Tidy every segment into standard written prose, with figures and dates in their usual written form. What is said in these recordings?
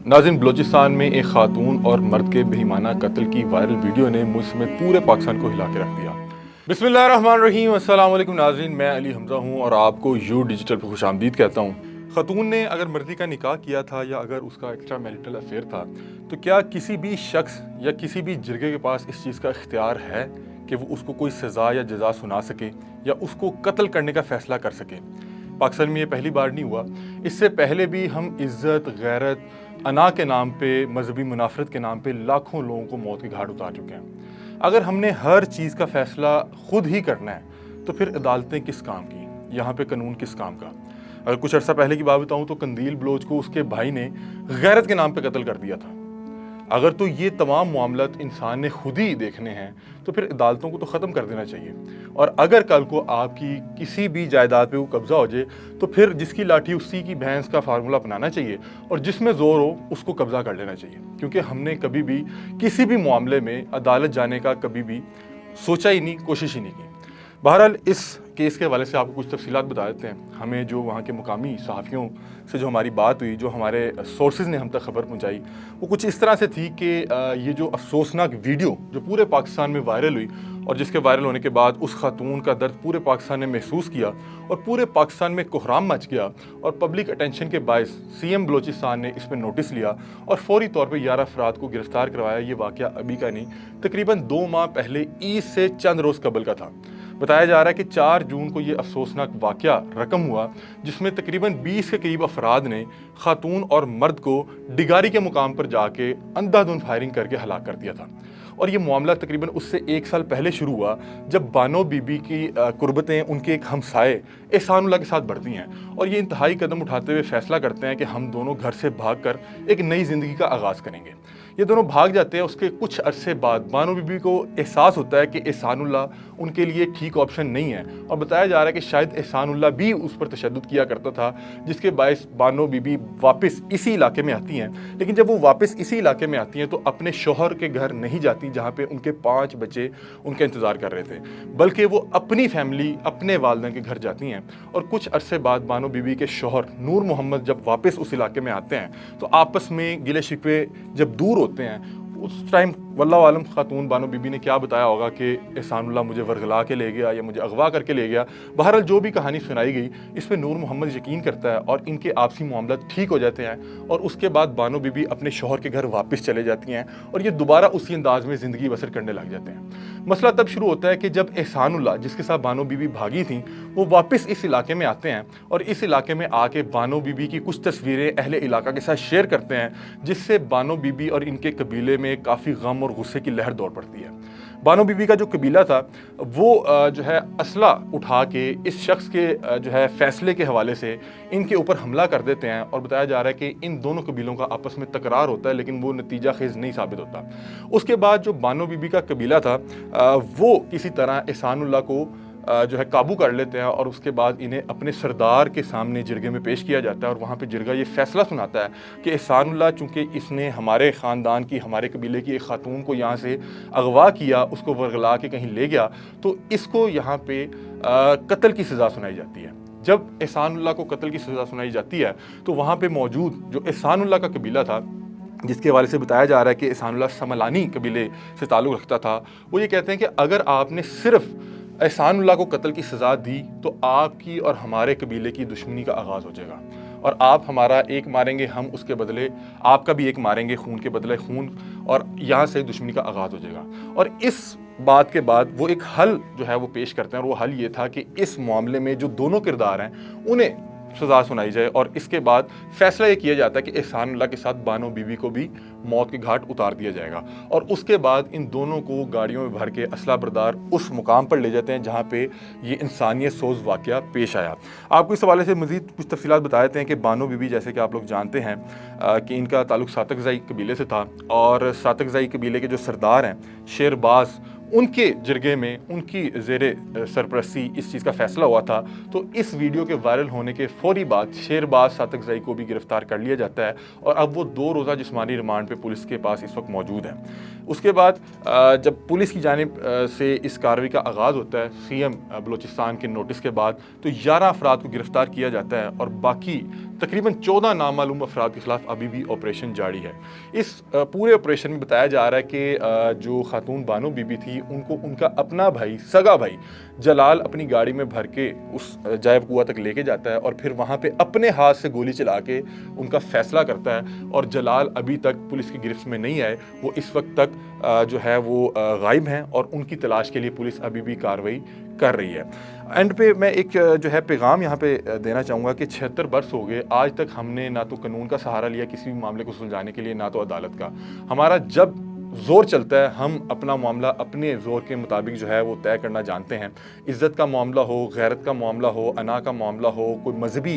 नाज़रीन, बलूचिस्तान में एक खातून और मर्द के बेईमाना कत्ल की वायरल वीडियो ने मुझ समेत पूरे पाकिस्तान को हिला के रख दिया। बिस्मिल्लाहिर्रहमानिर्रहीम। अस्सलाम वालेकुम नाज़रीन, मैं अली हमज़ा हूँ और आपको यू डिजिटल पर खुशामदीद कहता हूँ। खातून ने अगर मर्दी का निकाह किया था या अगर उसका एक्स्ट्रा मैरिटल अफेयर था, तो क्या किसी भी शख्स या किसी भी जिरगे के पास इस चीज़ का इख्तियार है कि वो उसको कोई सज़ा या जज़ा सुना सके या उसको कत्ल करने का फ़ैसला कर सके? पाकिस्तान में ये पहली बार नहीं हुआ। इससे पहले भी हम इज़्ज़त, गैरत, अना के नाम पे, मजहबी मुनाफरत के नाम पे लाखों लोगों को मौत के घाट उतार चुके हैं। अगर हमने हर चीज़ का फ़ैसला खुद ही करना है तो फिर अदालतें किस काम की, यहाँ पे कानून किस काम का? अगर कुछ अर्सा पहले की बात बताऊँ तो कंदील बलोच को उसके भाई ने गैरत के नाम पे कत्ल कर दिया था। अगर तो ये तमाम मामलात इंसान ने खुद ही देखने हैं तो फिर अदालतों को तो ख़त्म कर देना चाहिए। और अगर कल को आपकी किसी भी जायदाद पे वो कब्ज़ा हो जाए तो फिर जिसकी लाठी उसी की भैंस का फार्मूला अपनाना चाहिए और जिसमें ज़ोर हो उसको कब्ज़ा कर लेना चाहिए। क्योंकि हमने कभी भी किसी भी मामले में अदालत जाने का कभी भी सोचा ही नहीं, कोशिश ही नहीं की। बहरहाल इस केस के हवाले से आपको कुछ तफसीलात बता देते हैं। हमें जो वहाँ के मुकामी सहाफ़ियों से जो हमारी बात हुई, जो हमारे सोर्सेज़ ने हम तक खबर पहुँचाई, वो कुछ इस तरह से थी कि ये जो अफसोसनाक वीडियो जो पूरे पाकिस्तान में वायरल हुई और जिसके वायरल होने के बाद उस खातून का दर्द पूरे पाकिस्तान ने महसूस किया और पूरे पाकिस्तान में कोहराम मच गया और पब्लिक अटेंशन के बायस सीएम बलूचिस्तान ने इस पर नोटिस लिया और फौरी तौर पर 11 अफराद को गिरफ्तार करवाया। ये वाक़या अभी का नहीं, तकरीबन 2 माह पहले ईद से चंद रोज़ कबल का था। बताया जा रहा है कि 4 जून को ये अफसोसनाक वाक़या रकम हुआ जिसमें तकरीबन 20 के करीब अफराद ने खातून और मर्द को डिगारी के मुकाम पर जाके अंधाधुंध फायरिंग करके हलाक कर दिया था। और ये मामला तकरीबन उससे 1 साल पहले शुरू हुआ जब बानो बीबी की कुर्बतें उनके एक हमसाए एहसानुल्लाह के साथ बढ़ती हैं और ये इंतहाई कदम उठाते हुए फैसला करते हैं कि हम दोनों घर से भागकर एक नई ज़िंदगी का आगाज़ करेंगे। ये दोनों भाग जाते हैं। उसके कुछ अरसे बाद बानो बीबी को एहसास होता है कि एहसानुल्लाह उनके लिए ठीक ऑप्शन नहीं है और बताया जा रहा है कि शायद एहसानुल्लाह भी उस पर तशद्दुद किया करता था, जिसके बायस बानो बीबी वापस इसी इलाके में आती हैं। लेकिन जब वो वापस इसी इलाके में आती हैं तो अपने शौहर के घर नहीं जाती जहाँ पे उनके 5 बच्चे उनका इंतज़ार कर रहे थे, बल्कि वो अपनी फैमिली, अपने वालिदैन के घर जाती हैं। और कुछ अरसे बाद बानो बीबी के शौहर नूर मोहम्मद जब वापस उस इलाके में आते हैं तो आपस में गिले शिकवे जब दूर होते हैं, उस टाइम वल्लाह आलम खातून बानो बीबी ने क्या बताया होगा कि एहसानुल्लाह मुझे वरगला के ले गया या मुझे अगवा करके ले गया। बहरहाल जो भी कहानी सुनाई गई इस पर नूर मोहम्मद यकीन करता है और इनके आपसी मामला ठीक हो जाते हैं और उसके बाद बानो बीबी अपने शौहर के घर वापस चले जाती हैं और ये दोबारा उसी अंदाज में ज़िंदगी बसर करने लग जाते हैं। मसला तब शुरू होता है कि जब एहसानुल्लाह, जिसके साथ बानो बीबी भागी थी, वो वापस इस इलाके में आते हैं और इस इलाके में आके बानो बीबी की कुछ तस्वीरें अहले इलाका के साथ शेयर करते हैं, जिससे बानो बीबी और इनके कबीले में काफ़ी गम और गुस्से की लहर दौड़ पड़ती है। बानो बीबी का जो कबीला था वो जो है असला उठा के इस शख्स के जो है फैसले के हवाले से इनके ऊपर हमला कर देते हैं और बताया जा रहा है कि इन दोनों कबीलों का आपस में तकरार होता है, लेकिन वो नतीजा खेज नहीं साबित होता। उसके बाद जो बानो बीबी का कबीला था वो किसी तरह एहसानुल्लाह को जो है काबू कर लेते हैं और उसके बाद इन्हें अपने सरदार के सामने जिरगे में पेश किया जाता है और वहाँ पे जिरगा ये फैसला सुनाता है कि एहसानुल्लाह चूँकि इसने हमारे ख़ानदान की, हमारे कबीले की एक खातून को यहाँ से अगवा किया, उसको वरगला के कहीं ले गया, तो इसको यहाँ पे कत्ल की सज़ा सुनाई जाती है। जब एहसानुल्लाह को कत्ल की सज़ा सुनाई जाती है तो वहाँ पर मौजूद जो एहसानुल्लाह का कबीला था, जिसके हवाले से बताया जा रहा है कि एहसानुल्लाह समलानी कबीले से ताल्लुक़ रखता था, वो ये कहते हैं कि अगर आपने सिर्फ़ एहसानुल्लाह को कत्ल की सज़ा दी तो आपकी और हमारे कबीले की दुश्मनी का आगाज़ हो जाएगा और आप हमारा एक मारेंगे, हम उसके बदले आपका भी एक मारेंगे, खून के बदले खून, और यहाँ से दुश्मनी का आगाज़ हो जाएगा। और इस बात के बाद वो एक हल जो है वो पेश करते हैं और वो हल ये था कि इस मामले में जो दोनों किरदार हैं उन्हें सज़ा सुनाई जाए और इसके बाद फैसला ये किया जाता है कि एहसानुल्लाह के साथ बानो बीबी को भी मौत के घाट उतार दिया जाएगा। और उसके बाद इन दोनों को गाड़ियों में भर के असला बरदार उस मुकाम पर ले जाते हैं जहाँ पे ये इंसानियत सोज़ वाक़या पेश आया। आपको इस हवाले से मज़ीद कुछ तफसीलात बता देते हैं कि बानो बीबी, जैसे कि आप लोग जानते हैं कि इनका ताल्लुक़ सातकज़ई कबीले से था और सातकज़ई कबीले के जो सरदार हैं शेरबाज़, उनके जिरगे में उनकी ज़ेरे सरपरस्ती इस चीज़ का फ़ैसला हुआ था। तो इस वीडियो के वायरल होने के फ़ौरी बाद शेरबाज़ सातकज़ई को भी गिरफ़्तार कर लिया जाता है और अब वो 2 रोज़ा जिस्मानी रिमांड पे पुलिस के पास इस वक्त मौजूद है। उसके बाद जब पुलिस की जानिब से इस कार्रवाई का आगाज़ होता है सीएम बलूचिस्तान के नोटिस के बाद, तो 11 अफराद को गिरफ़्तार किया जाता है और बाकी तकरीबन 14 नामालूम अफराद के खिलाफ अभी भी ऑपरेशन जारी है। इस पूरे ऑपरेशन में बताया जा रहा है कि जो खातून बानो बीबी थी उनको उनका अपना भाई, सगा भाई जलाल अपनी गाड़ी में भर के उस जायब कुआं तक लेके जाता है और फिर वहाँ पे अपने हाथ से गोली चला के उनका फैसला करता है। और जलाल अभी तक पुलिस की गिरफ्त में नहीं आए, वो इस वक्त तक जो है वो गायब हैं और उनकी तलाश के लिए पुलिस अभी भी कार्रवाई कर रही है। एंड पे मैं एक जो है पैगाम यहाँ पे देना चाहूँगा कि 76 बरस हो गए, आज तक हमने ना तो कानून का सहारा लिया किसी भी मामले को सुलझाने के लिए, ना तो अदालत का। हमारा जब ज़ोर चलता है हम अपना मामला अपने ज़ोर के मुताबिक जो है वो तय करना जानते हैं। इज़्ज़त का मामला हो, गैरत का मामला हो, अना का मामला हो, कोई मजहबी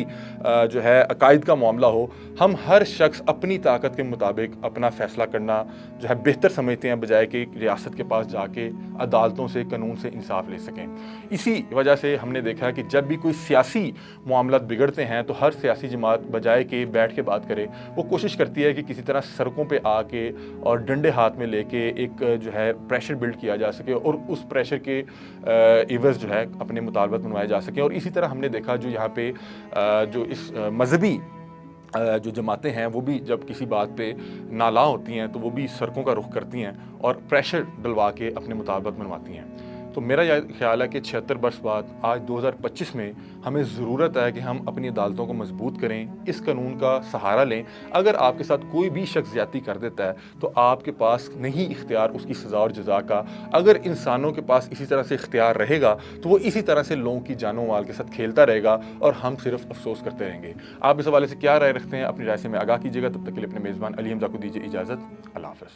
जो है अकायद का मामला हो, हम हर शख्स अपनी ताकत के मुताबिक अपना फ़ैसला करना जो है बेहतर समझते हैं, बजाय कि रियासत के पास जाके अदालतों से, कानून से इंसाफ ले सकें। इसी वजह से हमने देखा है कि जब भी कोई सियासी मामला बिगड़ते हैं तो हर सियासी जमात बजाय कि बैठ के बात करे, वो कोशिश करती है कि किसी तरह सड़कों पे आके और डंडे हाथ में लेके एक जो है प्रेशर बिल्ड किया जा सके और उस प्रेशर के इवज़ जो है अपने मुतालबात मनवाए जा सकें। और इसी तरह हमने देखा जो यहाँ पे जो इस मजहबी जो जमातें हैं वो भी जब किसी बात पे नाला होती हैं तो वो भी सड़कों का रुख करती हैं और प्रेशर डलवा के अपने मुतालबात मनवाती हैं। तो मेरा यह ख्याल है कि 76 बरस बाद आज 2025 में हमें ज़रूरत है कि हम अपनी अदालतों को मजबूत करें, इस कानून का सहारा लें। अगर आपके साथ कोई भी शख्स ज़्यादती कर देता है तो आपके पास नहीं इख्तियार उसकी सज़ा और जज़ा का। अगर इंसानों के पास इसी तरह से इख्तियार रहेगा तो वो इसी तरह से लोगों की जानो माल के साथ खेलता रहेगा और हम सिर्फ अफसोस करते रहेंगे। आप इस हवाले से क्या राय रखते हैं? अपनी राय से में आगाह कीजिएगा। तब तक के लिए अपने मेज़बान अली हमज़ा को दीजिए इजाज़त। अल्लाह हाफ़िज़।